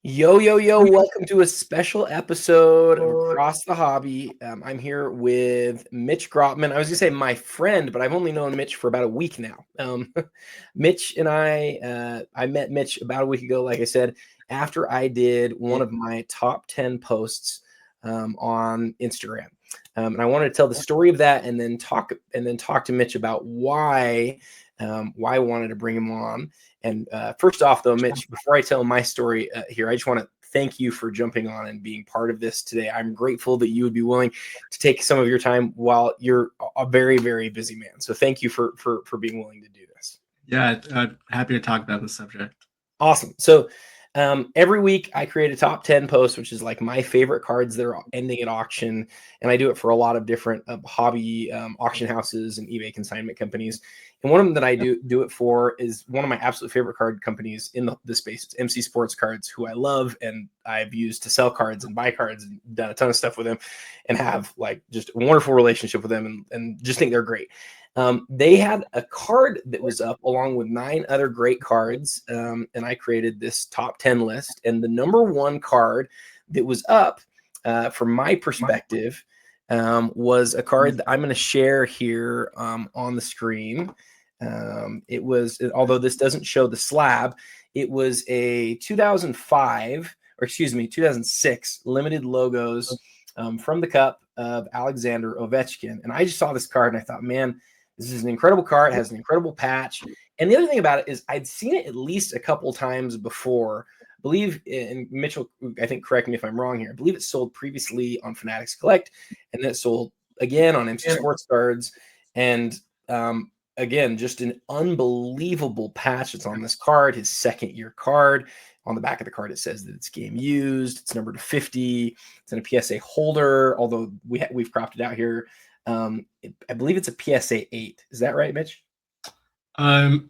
Yo, yo, yo, welcome to a special episode of Across the Hobby. I'm here with Mitch Grotman. I was going to say my friend, but I've only known Mitch for about a week now. Mitch and I met Mitch about a week ago, like I said, after I did one of my top 10 posts on Instagram. And I wanted to tell the story of that and then talk to Mitch about why I wanted to bring him on. And first off, though, Mitch, before I tell my story here, I just want to thank you for jumping on and being part of this today. I'm grateful that you would be willing to take some of your time while you're a very, very busy man. So thank you for being willing to do this. Yeah, happy to talk about the subject. Awesome. So every week I create a top 10 post, which is like my favorite cards that are ending at auction. And I do it for a lot of different hobby auction houses and eBay consignment companies. And one of them that I do it for is one of my absolute favorite card companies in the space. It's MC Sports Cards, who I love and I've used to sell cards and buy cards and done a ton of stuff with them and have like just a wonderful relationship with them and just think they're great. They had a card that was up along with 9 other great cards, and I created this top 10 list. And the number one card that was up, from my perspective, was a card that I'm going to share here on the screen. It was, although this doesn't show the slab, it was a 2006 limited logos from the Cup of Alexander Ovechkin. And I just saw this card and I thought, man, this is an incredible card. It has an incredible patch. And the other thing about it is I'd seen it at least a couple times before. I believe, and Mitchell, I think, correct me if I'm wrong here, I believe it sold previously on Fanatics Collect, and then it sold again on MC Sports Cards. And again, just an unbelievable patch that's on this card, his second-year card. On the back of the card, it says that it's game used. It's numbered to 50. It's in a PSA holder, although we've cropped it out here. I believe it's a PSA 8. Is that right, Mitch? I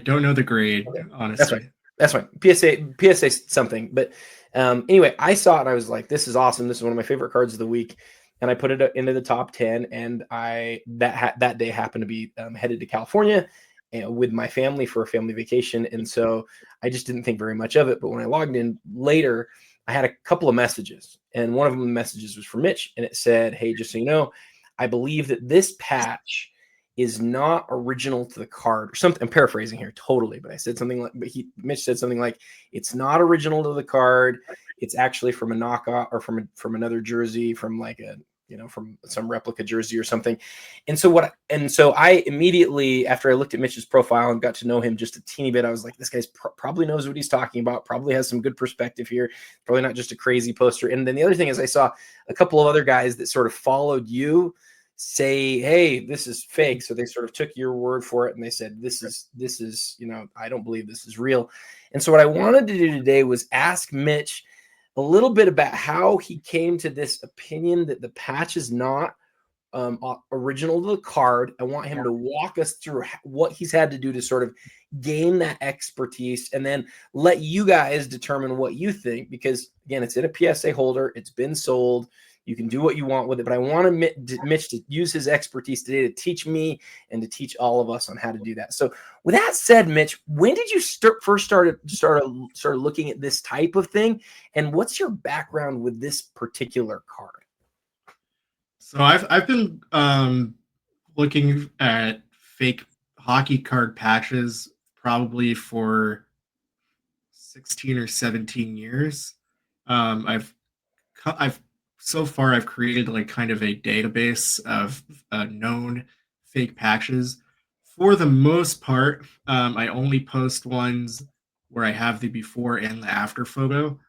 don't know the grade, honestly. That's right. PSA something. But anyway, I saw it and I was like, this is awesome. This is one of my favorite cards of the week. And I put it into the top 10. And that day happened to be headed to California with my family for a family vacation. And so I just didn't think very much of it. But when I logged in later, I had a couple of messages. And one of them, the messages was from Mitch. And it said, hey, just so you know, I believe that this patch is not original to the card or something. I'm paraphrasing here totally, but I said something like, Mitch said something like, it's not original to the card. It's actually from a knockoff or from another jersey, from like from some replica jersey or something. And so I immediately, after I looked at Mitch's profile and got to know him just a teeny bit, I was like, this guy's probably knows what he's talking about, probably has some good perspective here, probably not just a crazy poster. And then the other thing is I saw a couple of other guys that sort of followed you say, hey, this is fake. So they sort of took your word for it and they said, this is, I don't believe this is real. And so what I wanted to do today was ask Mitch a little bit about how he came to this opinion that the patch is not original to the card. I want him to walk us through what he's had to do to sort of gain that expertise and then let you guys determine what you think, because again, it's in a PSA holder. It's been sold. You can do what you want with it, but I want Mitch to use his expertise today to teach me and to teach all of us on how to do that. So with that said, Mitch, when did you first start looking at this type of thing? And what's your background with this particular card? So I've been looking at fake hockey card patches probably for 16 or 17 years. I've so far I've created like kind of a database of known fake patches. For the most part, I only post ones where I have the before and the after photo.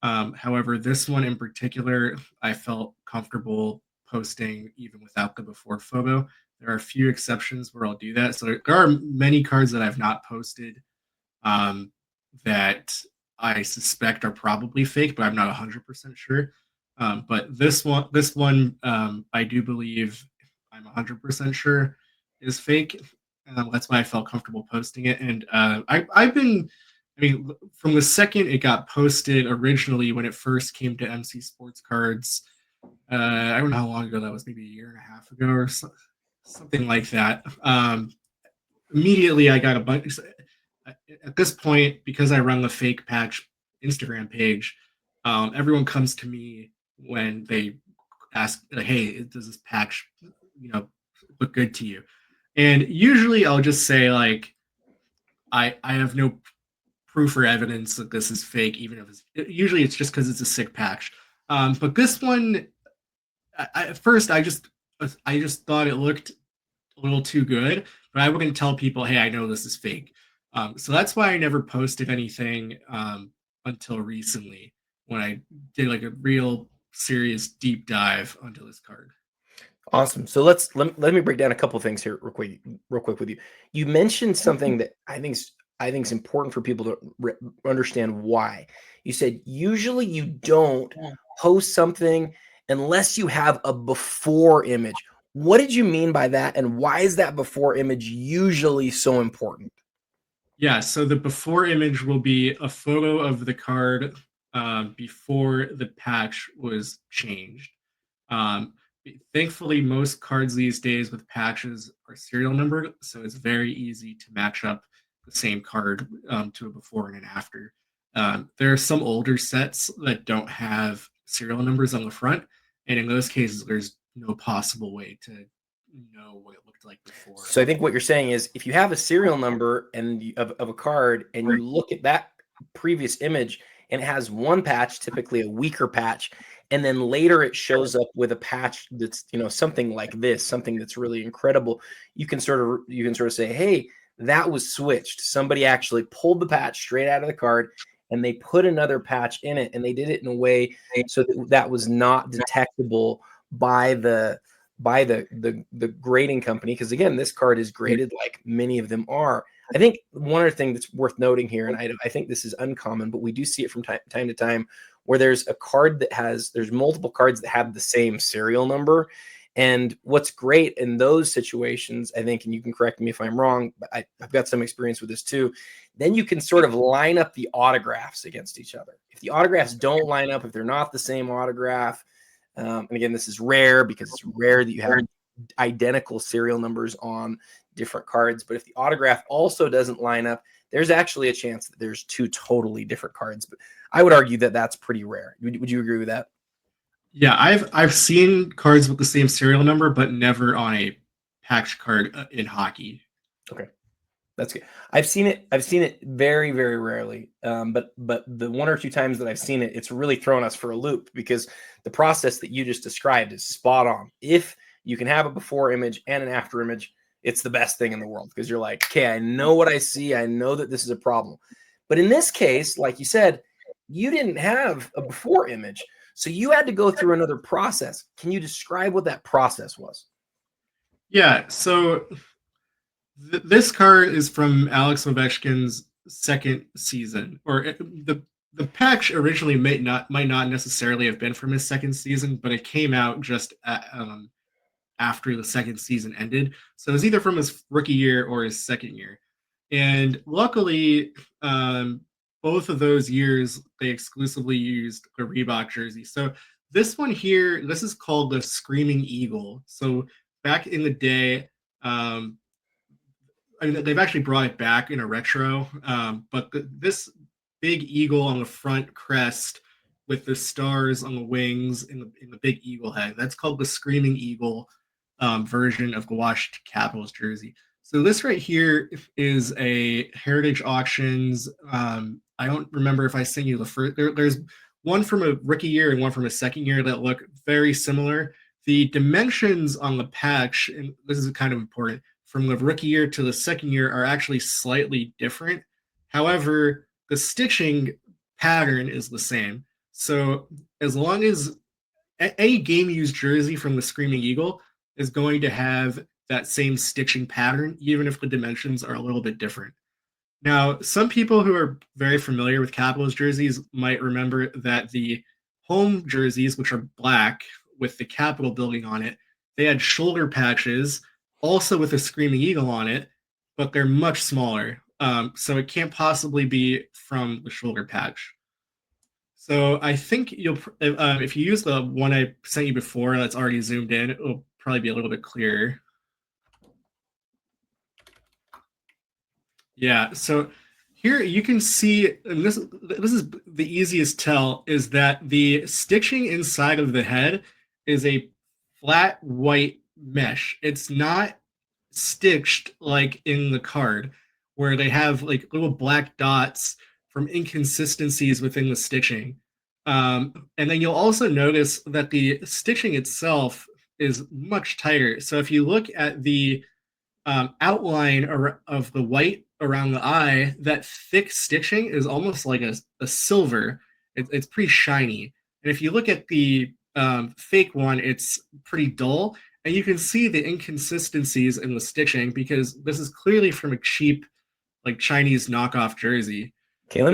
However, this one in particular, I felt comfortable posting even without the before photo. There are a few exceptions where I'll do that. So there are many cards that I've not posted that I suspect are probably fake, but I'm not 100% sure. But this one, I do believe I'm 100% sure is fake. That's why I felt comfortable posting it. And from the second it got posted originally, when it first came to MC Sports Cards, I don't know how long ago that was, maybe a year and a half ago or something like that. Immediately I got a bunch. At this point, because I run the fake patch Instagram page, everyone comes to me when they ask, like, "Hey, does this patch, look good to you?" And usually, I'll just say like, I have no proof or evidence that this is fake, even if usually it's just because it's a sick patch. But this one, at first, I just thought it looked a little too good, but I wouldn't tell people, "Hey, I know this is fake." So that's why I never posted anything until recently, when I did like a real serious deep dive onto this card. Awesome. So let me break down a couple things here real quick with you. You mentioned something that I think is important for people to understand why. You said usually you don't post something unless you have a before image. What did you mean by that, and why is that before image usually so important? Yeah, so the before image will be a photo of the card before the patch was changed. Um, Thankfully, most cards these days with patches are serial numbered, so it's very easy to match up the same card to a before and an after. There are some older sets that don't have serial numbers on the front, and in those cases, there's no possible way to know what it looked like before. So I think what you're saying is if you have a serial number of a card and you look at that previous image and it has one patch, typically a weaker patch, and then later it shows up with a patch that's, something like this, something that's really incredible, you can sort of say, hey, that was switched. Somebody actually pulled the patch straight out of the card and they put another patch in it, and they did it in a way so that was not detectable by the grading company, because again, this card is graded like many of them are. I think one other thing that's worth noting here, and I think this is uncommon, but we do see it from time to time, where there's multiple cards that have the same serial number. And what's great in those situations, I think, and you can correct me if I'm wrong, but I've got some experience with this too, then you can sort of line up the autographs against each other. If the autographs don't line up, if they're not the same autograph, and again, this is rare because it's rare that you have identical serial numbers on different cards. But if the autograph also doesn't line up, there's actually a chance that there's two totally different cards. But I would argue that that's pretty rare. Would you agree with that? Yeah, I've seen cards with the same serial number, but never on a patch card in hockey. Okay. That's good. I've seen it very, very rarely. But the one or two times that I've seen it, it's really thrown us for a loop, because the process that you just described is spot on. If you can have a before image and an after image, it's the best thing in the world, because you're like, okay, I know what I see. I know that this is a problem. But in this case, like you said, you didn't have a before image. So you had to go through another process. Can you describe what that process was? Yeah, so this card is from Alex Ovechkin's second season, or the patch originally might not necessarily have been from his second season, but it came out just after the second season ended. So it was either from his rookie year or his second year. And luckily, both of those years, they exclusively used the Reebok jersey. So this one here, this is called the Screaming Eagle. So back in the day, I mean, they've actually brought it back in a retro, but this big eagle on the front crest with the stars on the wings in the big eagle head, that's called the Screaming Eagle version of the Washington Capitals jersey. So this right here is a Heritage Auctions. I don't remember if I sent you the first. There's one from a rookie year and one from a second year that look very similar. The dimensions on the patch, and this is kind of important, from the rookie year to the second year are actually slightly different. However, the stitching pattern is the same. So as long as any game used jersey from the Screaming Eagle is going to have that same stitching pattern, even if the dimensions are a little bit different. Now, some people who are very familiar with Capitals jerseys might remember that the home jerseys, which are black with the Capitol building on it, they had shoulder patches, also with a Screaming Eagle on it, but they're much smaller. So it can't possibly be from the shoulder patch. So I think you'll, if you use the one I sent you before that's already zoomed in, it'll probably be a little bit clearer. Yeah, so here you can see, and this is the easiest tell is that the stitching inside of the head is a flat white mesh. It's not stitched like in the card, where they have like little black dots from inconsistencies within the stitching. And then you'll also notice that the stitching itself is much tighter. So if you look at the outline of the white around the eye, that thick stitching is almost like a silver. It's pretty shiny. And if you look at the fake one, it's pretty dull. And you can see the inconsistencies in the stitching because this is clearly from a cheap, like Chinese knockoff jersey. Okay, let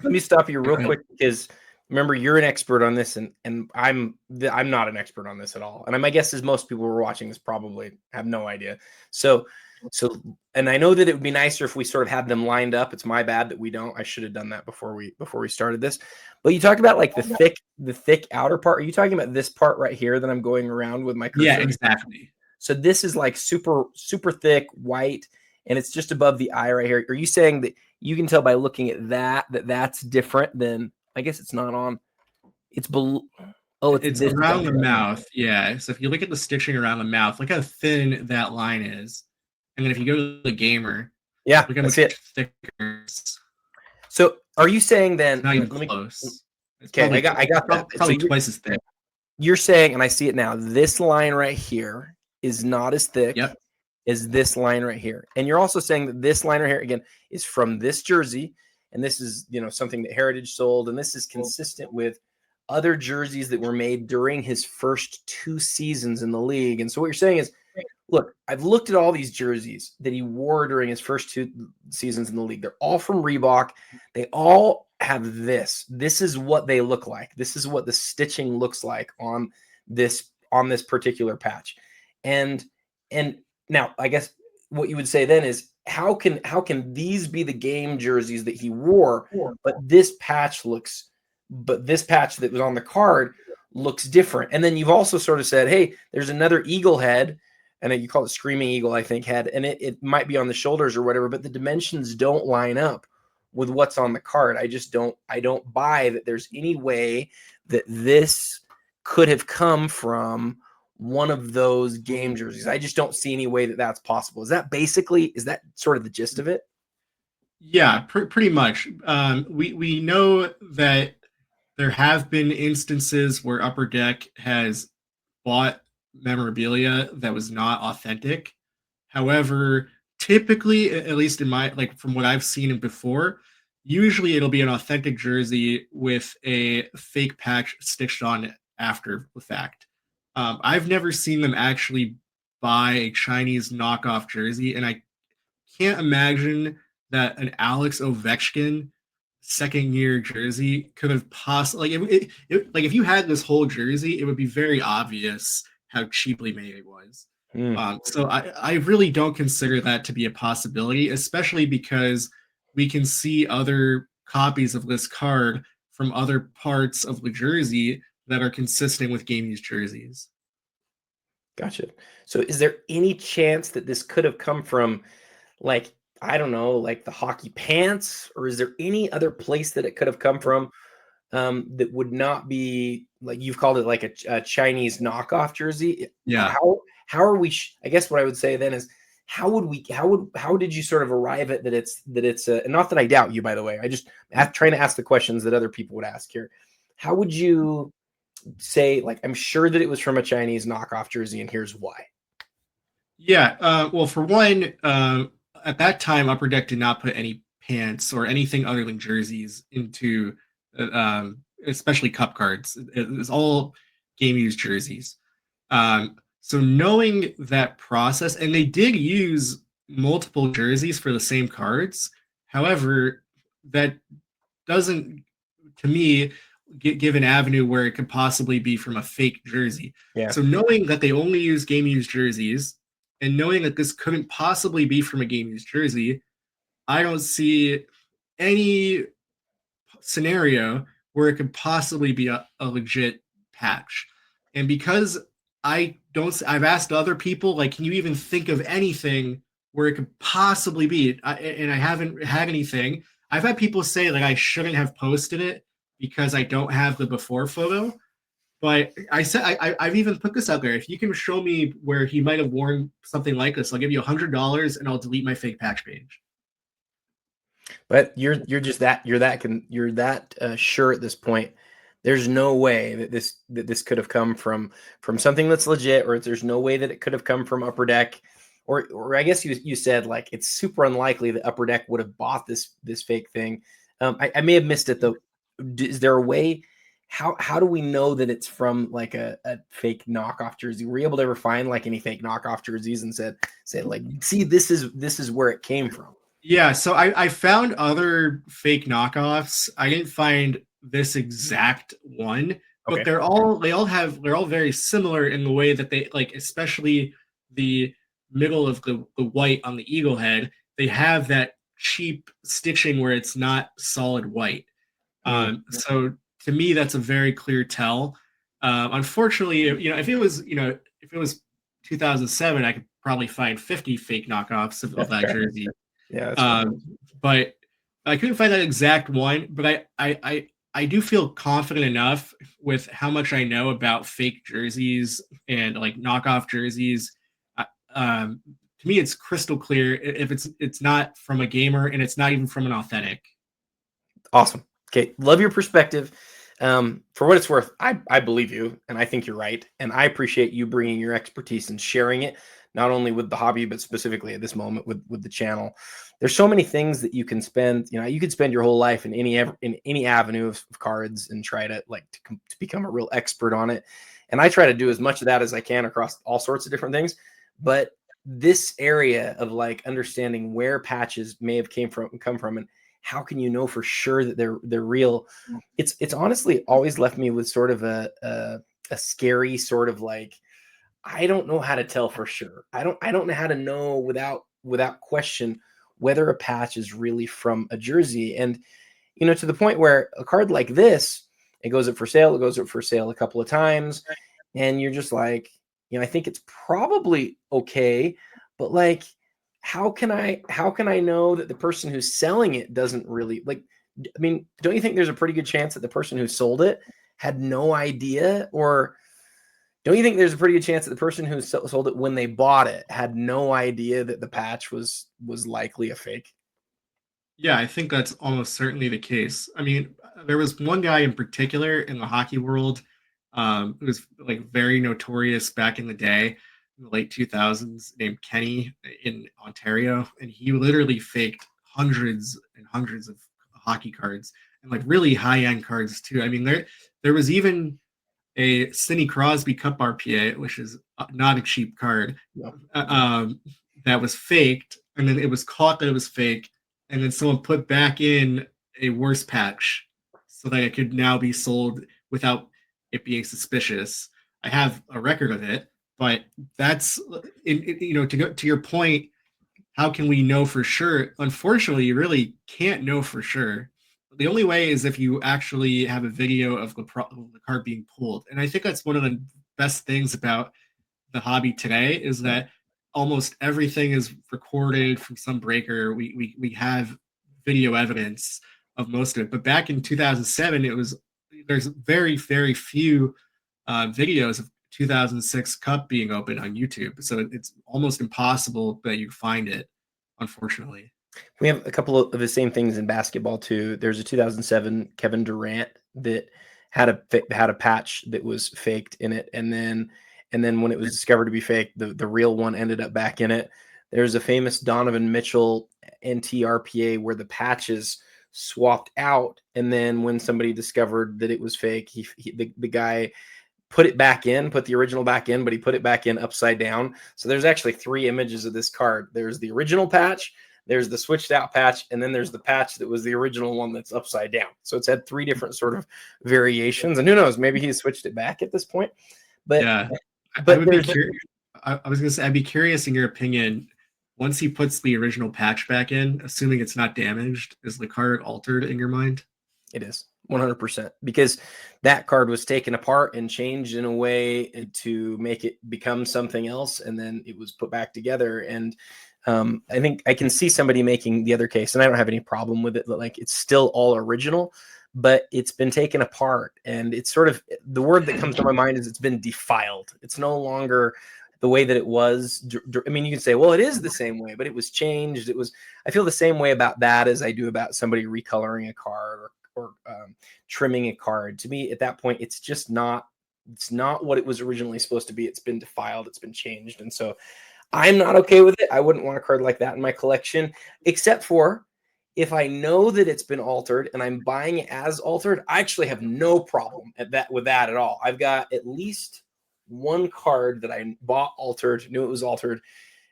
me stop you real quick because remember you're an expert on this, and I'm not an expert on this at all. And my guess is most people who are watching this probably have no idea. So and I know that it would be nicer if we sort of had them lined up. It's my bad that we don't. I should have done that before we started this. But you talk about like the thick outer part. Are you talking about this part right here that I'm going around with my cursor? Yeah, exactly. So this is like super thick white, and it's just above the eye right here. Are you saying that you can tell by looking at that's different than, I guess it's not on, it's below. Oh, it's around the mouth. Yeah. So if you look at the stitching around the mouth, look how thin that line is. And then if you go to the gamer, yeah, look how much thicker. So are you saying then? It's not even close. Okay, I got that. Probably so twice as thick. You're saying, and I see it now, this line right here is not as thick as this line right here. And you're also saying that this line right here, again, is from this jersey. And this is, something that Heritage sold. And this is consistent with other jerseys that were made during his first 2 seasons in the league. And so what you're saying is, look, I've looked at all these jerseys that he wore during his first 2 seasons in the league. They're all from Reebok. They all have this. This is what they look like. This is what the stitching looks like on this particular patch. And now I guess what you would say then is how can these be the game jerseys that he wore, but this patch that was on the card looks different. And then you've also sort of said, hey, there's another eagle head, and you call it Screaming Eagle, I think, head, and it might be on the shoulders or whatever, but the dimensions don't line up with what's on the card. I don't buy that there's any way that this could have come from one of those game jerseys. I just don't see any way that that's possible. Is that sort of the gist of it? Yeah, pretty much. We know that there have been instances where Upper Deck has bought memorabilia that was not authentic. However, typically, at least in my, like from what I've seen before, usually it'll be an authentic jersey with a fake patch stitched on after the fact. I've never seen them actually buy a Chinese knockoff jersey, and I can't imagine that an Alex Ovechkin second-year jersey could have possibly like if you had this whole jersey, it would be very obvious how cheaply made it was. So I really don't consider that to be a possibility, especially because we can see other copies of this card from other parts of the jersey that are consistent with game use jerseys. Gotcha. So is there any chance that this could have come from, like, I don't know, like the hockey pants, or is there any other place that it could have come from that would not be, like you've called it, like a Chinese knockoff jersey? Yeah. How are we? I guess what I would say then is, how did you sort of arrive at that? It's and not that I doubt you, by the way. I just trying to ask the questions that other people would ask here. How would you say, like, I'm sure that it was from a Chinese knockoff jersey, and here's why? Yeah. Well, for one, at that time, Upper Deck did not put any pants or anything other than jerseys into, especially cup cards. It was all game used jerseys. So knowing that process, and they did use multiple jerseys for the same cards. However, that doesn't, to me, give an avenue where it could possibly be from a fake jersey. Yeah. So knowing that they only use game used jerseys, and knowing that this couldn't possibly be from a game used jersey, I don't see any scenario where it could possibly be a legit patch. And because I've asked other people, like, can you even think of anything where it could possibly be? And I haven't had anything. I've had people say like I shouldn't have posted it because I don't have the before photo. But I said I've even put this out there. If you can show me where he might have worn something like this, I'll give you $100 and I'll delete my fake patch page. But you're that sure at this point. There's no way that this could have come from something that's legit, or there's no way that it could have come from Upper Deck, or I guess you said like it's super unlikely that Upper Deck would have bought this fake thing. I may have missed it though. Is there a way? How do we know that it's from like a fake knockoff jersey? Were you able to ever find like any fake knockoff jerseys and said like, see, this is where it came from? Yeah, so I found other fake knockoffs. I didn't find this exact one, but Okay. they're all very similar in the way that they like, especially the middle of the white on the eagle head, they have that cheap stitching where it's not solid white. So to me, that's a very clear tell. Unfortunately, if it was 2007, I could probably find 50 fake knockoffs of that jersey. Yeah, that's right. But I couldn't find that exact one. But I do feel confident enough with how much I know about fake jerseys and like knockoff jerseys. To me, it's crystal clear if it's not from a gamer and it's not even from an authentic. Awesome. Okay, love your perspective. For what it's worth, I believe you, and I think you're right, and I appreciate you bringing your expertise and sharing it, not only with the hobby, but specifically at this moment with the channel. There's so many things that you can spend. You could spend your whole life in any avenue of cards and try to to become a real expert on it. And I try to do as much of that as I can across all sorts of different things. But this area of like understanding where patches may have come from, and how can you know for sure that they're real? It's honestly always left me with sort of a scary sort of like, I don't know how to tell for sure. I don't know how to know without question whether a patch is really from a jersey. And to the point where a card like this, it goes up for sale, a couple of times, and you're just like, I think it's probably okay, but like, how can I know that the person who's selling it doesn't really like? I mean, don't you think there's a pretty good chance that the person who sold it had no idea? Or don't you think there's a pretty good chance that the person who sold it when they bought it had no idea that the patch was likely a fake? Yeah, I think that's almost certainly the case. I mean, there was one guy in particular in the hockey world who was like very notorious back in the day, in the late 2000s, named Kenny in Ontario, and he literally faked hundreds and hundreds of hockey cards and like really high end cards too. I mean, there was even a Sidney Crosby Cup RPA, which is not a cheap card, No. that was faked, and then it was caught that it was fake, and then someone put back in a worse patch so that it could now be sold without it being suspicious. I have a record of it, but that's to go to your point. How can we know for sure? Unfortunately, you really can't know for sure. The only way is if you actually have a video of the card being pulled. And I think that's one of the best things about the hobby today is that almost everything is recorded from some breaker. We have video evidence of most of it. But back in 2007, there's very, very few videos of 2006 Cup being open on YouTube. So it's almost impossible that you find it, unfortunately. We have a couple of the same things in basketball too. There's a 2007 Kevin Durant that had a patch that was faked in it, and then when it was discovered to be fake, the real one ended up back in it. There's a famous Donovan Mitchell NTRPA where the patches swapped out, and then when somebody discovered that it was fake, the guy put the original back in, but he put it back in upside down. So there's actually 3 images of this card. There's the original patch, there's the switched out patch, and then there's the patch that was the original one that's upside down. So it's had 3 different sort of variations, and who knows, maybe he switched it back at this point. But yeah, I but would be curious. I was going to say, I'd be curious in your opinion, once he puts the original patch back in, assuming it's not damaged, is the card altered in your mind? It is 100%, because that card was taken apart and changed in a way to make it become something else, and then it was put back together. And I think I can see somebody making the other case, and I don't have any problem with it. But like, it's still all original, but it's been taken apart, and it's sort of, the word that comes to my mind is it's been defiled. It's no longer the way that it was. I mean, you can say, well, it is the same way, but it was changed. It was. I feel the same way about that as I do about somebody recoloring a card or trimming a card. To me, at that point, it's just not. It's not what it was originally supposed to be. It's been defiled. It's been changed, and so I'm not okay with it. I wouldn't want a card like that in my collection, except for if I know that it's been altered and I'm buying it as altered. I actually have no problem with that at all. I've got at least one card that I bought altered, knew it was altered,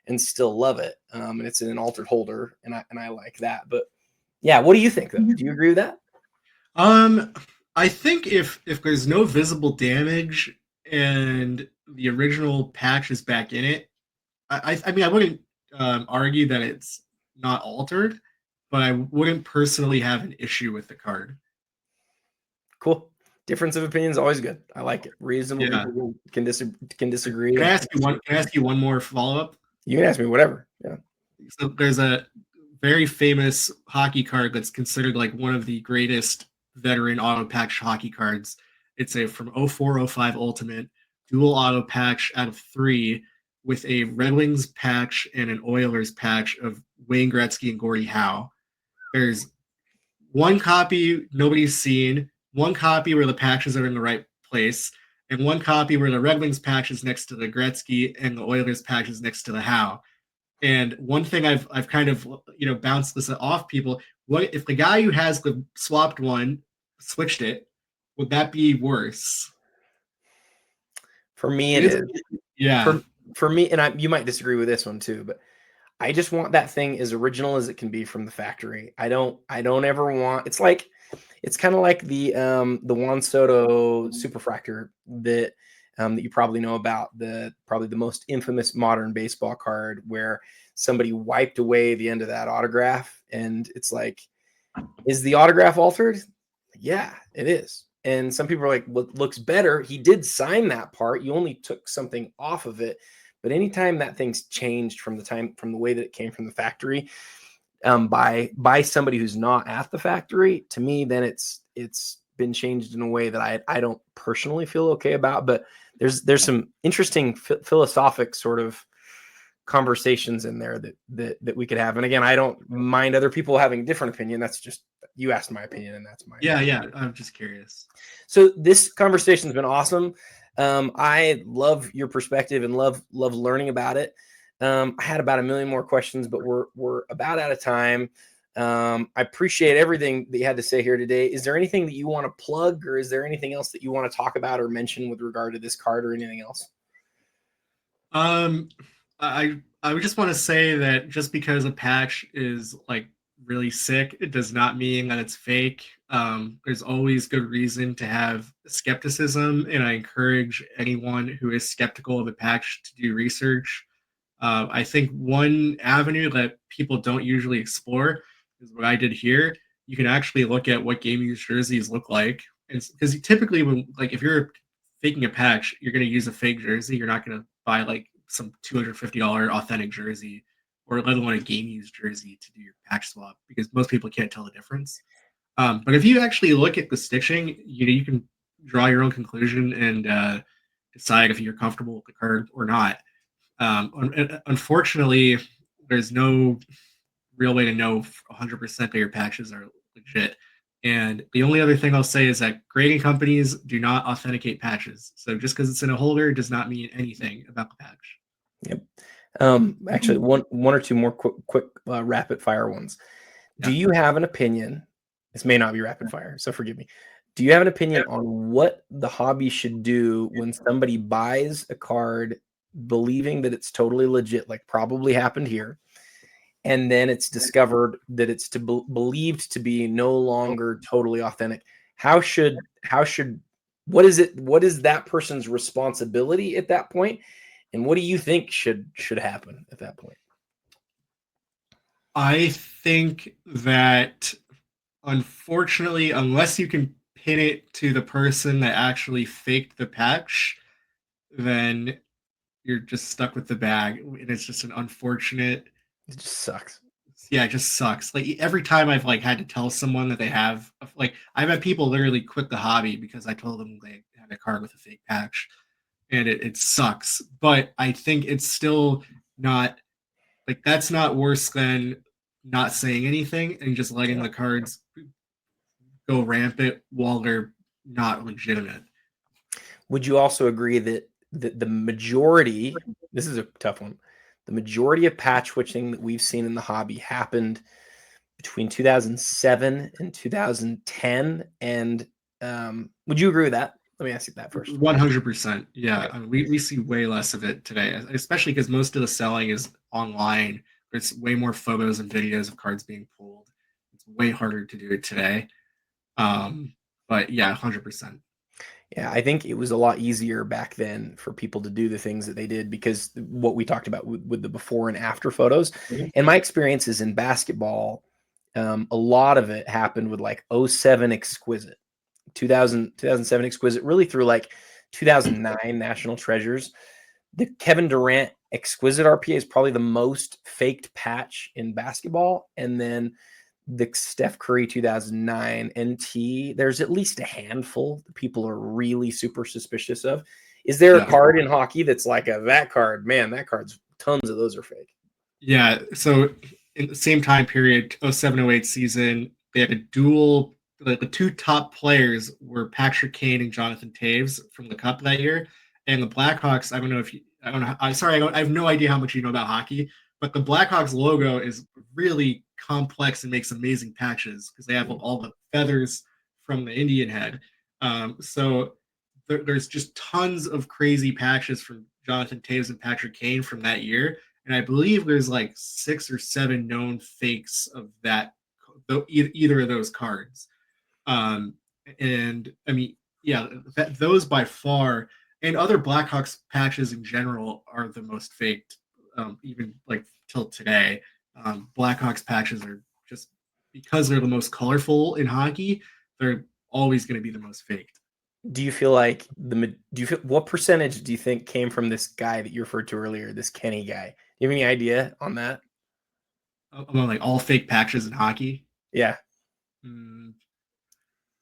and still love it. And it's in an altered holder, and I like that. But yeah, what do you think though? Do you agree with that? I think if there's no visible damage and the original patch is back in it, I mean I wouldn't argue that it's not altered, but I wouldn't personally have an issue with the card. Cool. Difference of opinion is always good. I like it. Reasonable Yeah. people can disagree. Can I ask you one? Can I ask you one more follow up? You can ask me whatever. Yeah. So there's a very famous hockey card that's considered like one of the greatest veteran auto patch hockey cards. It's a from 0405 Ultimate dual auto patch out of 3 with a Red Wings patch and an Oilers patch of Wayne Gretzky and Gordie Howe. There's one copy nobody's seen, one copy where the patches are in the right place, and one copy where the Red Wings patch is next to the Gretzky and the Oilers patch is next to the Howe. And one thing I've kind of bounced this off people. What if the guy who has the swapped one switched it? Would that be worse? For me, it is. Yeah. For me, and you might disagree with this one too, but I just want that thing as original as it can be from the factory. I don't ever want. It's kind of like the Juan Soto Superfractor that you probably know about, probably the most infamous modern baseball card where somebody wiped away the end of that autograph, and it's like, is the autograph altered? Yeah, it is. And some people are like, what looks better? He did sign that part. You only took something off of it. But anytime that thing's changed from the way that it came from the factory, by somebody who's not at the factory, to me, then it's been changed in a way that I don't personally feel okay about. But there's some interesting philosophic sort of conversations in there that we could have. And again, I don't mind other people having a different opinion. That's just, you asked my opinion, and that's my Yeah, opinion. yeah. I'm just curious. So this conversation's been awesome. I love your perspective and love learning about it. I had about a million more questions, but we're about out of time. I appreciate everything that you had to say here today. Is there anything that you want to plug, or is there anything else that you want to talk about or mention with regard to this card or anything else? I would just want to say that just because a patch is like really sick, it does not mean that it's fake. There's always good reason to have skepticism, and I encourage anyone who is skeptical of a patch to do research. I think one avenue that people don't usually explore is what I did here. You can actually look at what game used jerseys look like, because typically, if you're faking a patch, you're going to use a fake jersey. You're not going to buy like some $250 authentic jersey, or let alone a game used jersey to do your patch swap, because most people can't tell the difference. But if you actually look at the stitching, you can draw your own conclusion and decide if you're comfortable with the card or not. Unfortunately, there's no real way to know 100% that your patches are legit. And the only other thing I'll say is that grading companies do not authenticate patches. So just because it's in a holder does not mean anything about the patch. Yep. Actually, one or two more quick rapid fire ones. Do you have an opinion? This may not be rapid fire, so forgive me. Do you have an opinion on what the hobby should do when somebody buys a card believing that it's totally legit, like probably happened here, and then it's discovered that it's believed to be no longer totally authentic? What is that person's responsibility at that point, and what do you think should happen at that point? I think that unfortunately, unless you can pin it to the person that actually faked the patch, then you're just stuck with the bag. And it's just an unfortunate It just sucks. Yeah, it just sucks. Like every time I've like had to tell someone that they have like I've had people literally quit the hobby because I told them they had a card with a fake patch, and it sucks. But I think it's still not like that's not worse than not saying anything and just letting the cards go rampant while they're not legitimate. Would you also agree that the majority, this is a tough one, the majority of patch switching that we've seen in the hobby happened between 2007 and 2010? And would you agree with that? Let me ask you that first. 100%. Yeah. Okay. I mean, we see way less of it today, especially because most of the selling is online. There's way more photos and videos of cards being pulled. It's way harder to do it today. Um, but yeah, 100%. Yeah, I think it was a lot easier back then for people to do the things that they did because what we talked about with the before and after photos. And my experiences in basketball, a lot of it happened with like '07 Exquisite, 2007 Exquisite, really through like 2009 National Treasures. The Kevin Durant Exquisite RPA is probably the most faked patch in basketball. And then the Steph Curry 2009 NT, there's at least a handful that people are really super suspicious of. Is there a Yeah. card in hockey that's like that card? Man, that card's tons of those are fake. Yeah. So in the same time period, 07-08 season, they had a duel. The two top players were Patrick Kane and Jonathan Taves from the Cup that year. And the Blackhawks, I don't know if you, I don't know. I'm sorry, I have no idea how much you know about hockey, but the Blackhawks logo is really complex and makes amazing patches because they have all the feathers from the Indian head. So there's just tons of crazy patches from Jonathan Taves and Patrick Kane from that year. And I believe there's like 6 or 7 known fakes of that, either of those cards. Um, and I mean, yeah, those by far, and other Blackhawks patches in general are the most faked, even like till today. Blackhawks patches are just because they're the most colorful in hockey, they're always going to be the most faked. Do you feel like what percentage do you think came from this guy that you referred to earlier, this Kenny guy? Do you have any idea on that? Among like all fake patches in hockey. Yeah. Mm,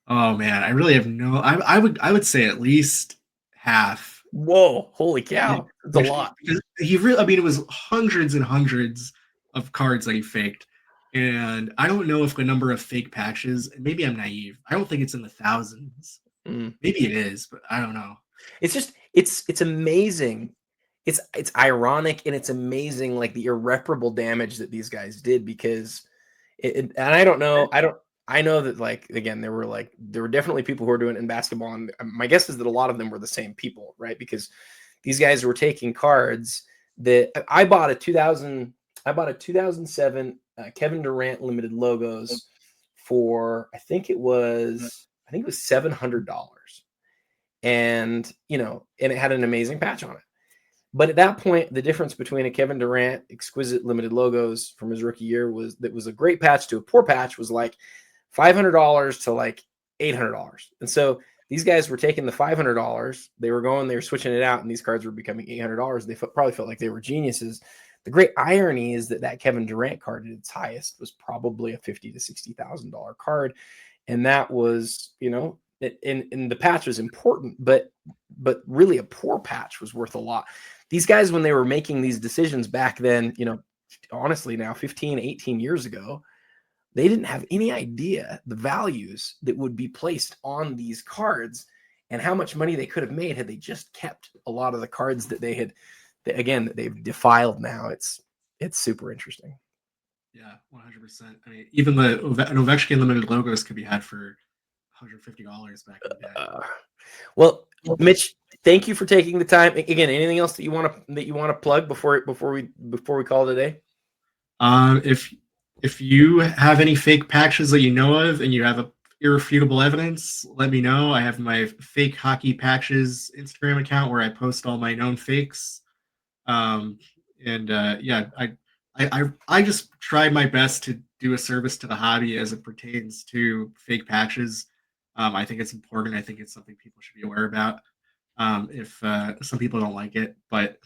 oh man, I really have no. I would say at least half. Whoa, holy Yeah, cow. That's a which lot. because he really, I mean, it was hundreds and hundreds of cards that he faked, and I don't know if the number of fake patches. Maybe I'm naive. I don't think it's in the thousands. Mm. Maybe it is, but I don't know. It's just it's amazing. It's ironic and it's amazing like the irreparable damage that these guys did because and I know that like again there were definitely people who were doing it in basketball and my guess is that a lot of them were the same people, right? Because these guys were taking cards that I bought a 2007 Kevin Durant limited logos for I think it was $700, and and it had an amazing patch on it. But at that point, the difference between a Kevin Durant exquisite limited logos from his rookie year was a great patch to a poor patch was like $500 to like $800. And so these guys were taking the $500, they were switching it out, and these cards were becoming $800. They probably felt like they were geniuses. The great irony is that Kevin Durant card at its highest was probably a $50,000 to $60,000 card, and that was and the patch was important, but really a poor patch was worth a lot. These guys, when they were making these decisions back then, honestly now 15, 18 years ago, they didn't have any idea the values that would be placed on these cards and how much money they could have made had they just kept a lot of the cards that that they've defiled now. It's super interesting. Yeah, 100%. I mean, even an Ovechkin limited logos could be had for $150 back in the day. Well, Mitch, thank you for taking the time. Again, anything else that you want to plug before we call it a day? If you have any fake patches that you know of and you have irrefutable evidence, let me know. I have my fake hockey patches Instagram account where I post all my known fakes. Um, and yeah, I just try my best to do a service to the hobby as it pertains to fake patches. I think it's important. I think it's something people should be aware about. If some people don't like it, but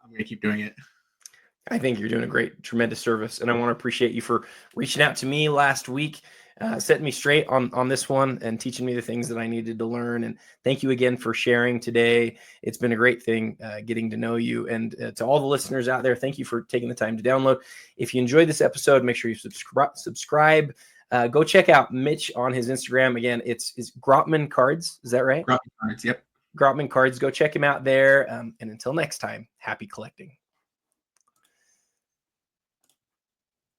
I'm going to keep doing it. I think you're doing a great, tremendous service, and I want to appreciate you for reaching out to me last week, setting me straight on this one, and teaching me the things that I needed to learn. And thank you again for sharing today. It's been a great thing getting to know you, and to all the listeners out there, thank you for taking the time to download. If you enjoyed this episode, make sure you subscribe. Go check out Mitch on his Instagram. Again, it's Grotman Cards. Is that right? Grotman Cards. Yep. Grotman Cards. Go check him out there. And until next time, happy collecting.